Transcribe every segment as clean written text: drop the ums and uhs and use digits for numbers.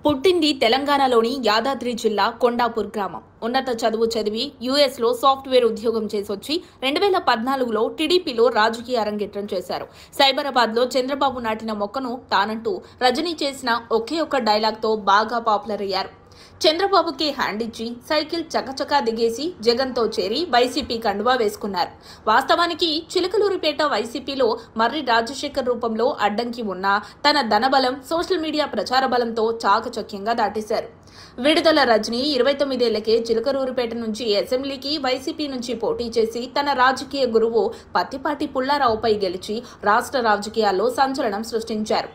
పుట్టింది తెలంగాణలోని యాదాద్రి జిల్లా కొండాపూర్ గ్రామం. ఉన్నత చదువు చదివి యుఎస్లో సాఫ్ట్వేర్ ఉద్యోగం చేసొచ్చి 2014లో టీడీపీలో రాజకీయ అరంగేట్రం చేశారు. సైబరాబాద్లో చంద్రబాబు నాటిన మొక్కను తానంటూ రజనీ చేసిన ఒకే ఒక్క డైలాగ్తో బాగా పాపులర్ అయ్యారు. చంద్రబాబుకి హ్యాండ్ ఇచ్చి సైకిల్ చకచకా దిగేసి జగన్తో చేరి వైసీపీ కండువా వేసుకున్నారు. వాస్తవానికి చిలకలూరిపేట వైసీపీలో మర్రి రాజశేఖర్ రూపంలో అడ్డంకి ఉన్నా తన ధనబలం, సోషల్ మీడియా ప్రచార బలంతో చాకచక్యంగా దాటేశారు. విడుదల రజనీ 29 ఏళ్లకే చిలకలూరిపేట నుంచి అసెంబ్లీకి వైసీపీ నుంచి పోటీ చేసి తన రాజకీయ గురువు పత్తిపాటి పుల్లారావుపై గెలిచి రాష్ట్ర రాజకీయాల్లో సంచలనం సృష్టించారు.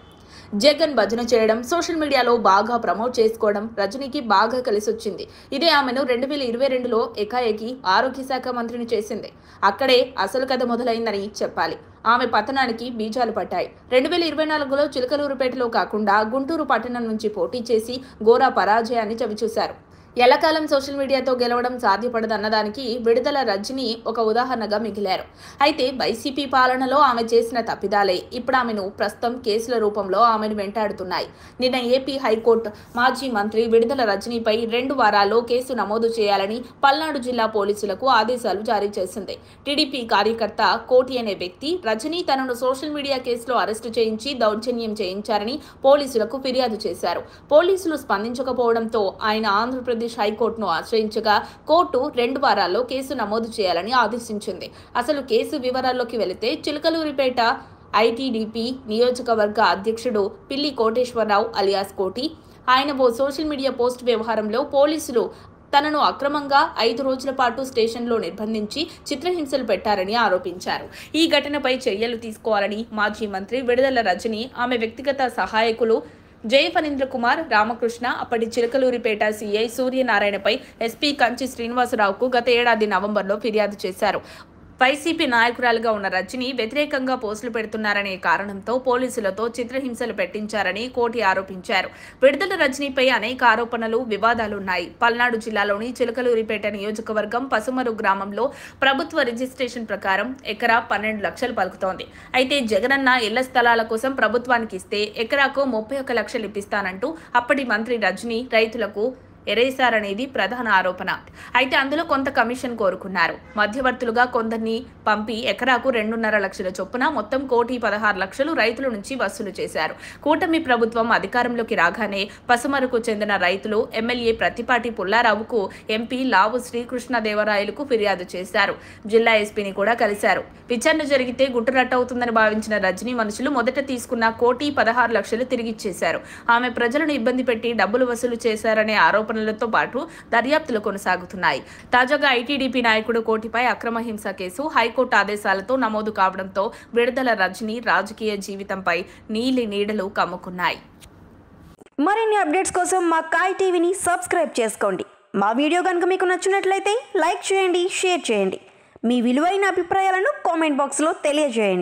జగన్ భజన చేయడం, సోషల్ మీడియాలో బాగా ప్రమోట్ చేసుకోవడం రజనీకి బాగా కలిసొచ్చింది. ఇదే ఆమెను 2022లో ఏకాఏకి ఆరోగ్య శాఖ మంత్రిని చేసింది. అక్కడే అసలు కథ మొదలైందని చెప్పాలి. ఆమె పతనానికి బీజాలు పట్టాయి. 2024లో చిలకలూరుపేటలో కాకుండా గుంటూరు పట్టణం నుంచి పోటీ చేసి ఘోర పరాజయాన్ని చవిచూశారు. ఎల్లకాలం సోషల్ మీడియాతో గెలవడం సాధ్యపడదన్నదానికి విడుదల రజనీ ఒక ఉదాహరణగా మిగిలారు. అయితే వైసీపీ పాలనలో ఆమె చేసిన తప్పిదాలే ఇప్పుడు ఆమెను ప్రస్తుతం కేసుల రూపంలో ఆమెను వెంటాడుతున్నాయి. నిన్న ఏపీ హైకోర్టు మాజీ మంత్రి విడుదల రజనీపై 2 వారాల్లో కేసు నమోదు చేయాలని పల్నాడు జిల్లా పోలీసులకు ఆదేశాలు జారీ చేసింది. టీడీపీ కార్యకర్త కోటి అనే వ్యక్తి రజనీ తనను సోషల్ మీడియా కేసులో అరెస్టు చేయించి దౌర్జన్యం చేయించారని పోలీసులకు ఫిర్యాదు చేశారు. పోలీసులు స్పందించకపోవడంతో ఆయన ఆంధ్రప్రదేశ్ హైకోర్టును ఆశ్రయించగా కోర్టు 2 వారాల్లో కేసు నమోదు చేయాలని ఆదేశించింది. అసలు కేసు వివరాల్లోకి వెళితే చిలకలూరిపేట ఐటీడీపీ నియోజకవర్గ అధ్యక్షుడు పిల్లి కోటేశ్వరరావు అలియాస్ కోటి ఆయన ఓ సోషల్ మీడియా పోస్ట్ వ్యవహారంలో పోలీసులు తనను అక్రమంగా 5 రోజుల పాటు స్టేషన్లో నిర్బంధించి చిత్రహింసలు పెట్టారని ఆరోపించారు. ఈ ఘటనపై చర్యలు తీసుకోవాలని మాజీ మంత్రి విడుదల రజనీ, ఆమె వ్యక్తిగత సహాయకులు జయఫణీంద్ర కుమార్, రామకృష్ణ, అప్పటి చిలకలూరిపేట సీఐ సూర్యనారాయణపై ఎస్పీ కంచి శ్రీనివాసరావుకు గత ఏడాది నవంబర్లో ఫిర్యాదు చేశారు. వైసీపీ నాయకురాలుగా ఉన్న రజనీ వ్యతిరేకంగా పోస్టులు పెడుతున్నారనే కారణంతో పోలీసులతో చిత్రహింసలు పెట్టించారని కోటి ఆరోపించారు. విడుదల రజనీపై అనేక ఆరోపణలు, వివాదాలున్నాయి. పల్నాడు జిల్లాలోని చిలకలూరిపేట నియోజకవర్గం పసుమరు గ్రామంలో ప్రభుత్వ రిజిస్ట్రేషన్ ప్రకారం ఎకరా 12 లక్షలు పలుకుతోంది. అయితే జగనన్న ఇళ్ల స్థలాల కోసం ప్రభుత్వానికి ఇస్తే ఎకరాకు 31 లక్షలు ఇప్పిస్తానంటూ అప్పటి మంత్రి రజనీ రైతులకు ఎరేశారనేది ప్రధాన ఆరోపణ. అయితే అందులో కొంత కమిషన్ కోరుకున్నారు. మధ్యవర్తులుగా కొందరిని పంపి ఎకరాకు 2.5 లక్షల చొప్పున మొత్తం 1,16 లక్షలు రైతుల నుంచి వసూలు చేశారు. కూటమి ప్రభుత్వం అధికారంలోకి రాగానే పసుమరకు చెందిన రైతులు ఎమ్మెల్యే పత్తిపాటి పుల్లారావుకు, ఎంపీ లావు శ్రీకృష్ణదేవరాయలకు ఫిర్యాదు చేశారు. జిల్లా ఎస్పీని కూడా కలిశారు. విచారణ జరిగితే గుట్టురట్టవుతుందని భావించిన రజనీ మనుషులు మొదట తీసుకున్న 1,16 లక్షలు తిరిగిచ్చేశారు. ఆమె ప్రజలను ఇబ్బంది పెట్టి డబ్బులు వసూలు చేశారనే ఆరోపణలతో పాటు దర్యాప్తులు కొనసాగుతున్నాయి. తాజాగా ఐటీడీపీ నాయకుడు కోటిపై అక్రమ హింస కేసు హైకోర్టు ఆదేశాలతో నమోదు కావడంతో విడుదల రజనీ రాజకీయ జీవితంపై నీలి నీడలు కమ్ముకున్నాయి. మరిన్ని అప్డేట్స్ కోసం మా కాయ్ టీవీని సబ్స్క్రైబ్ చేసుకోండి. మా వీడియో కనుక మీకు నచ్చినట్లయితే లైక్ చేయండి, షేర్ చేయండి. మీ విలువైన అభిప్రాయాలను కామెంట్ బాక్స్లో తెలియజేయండి.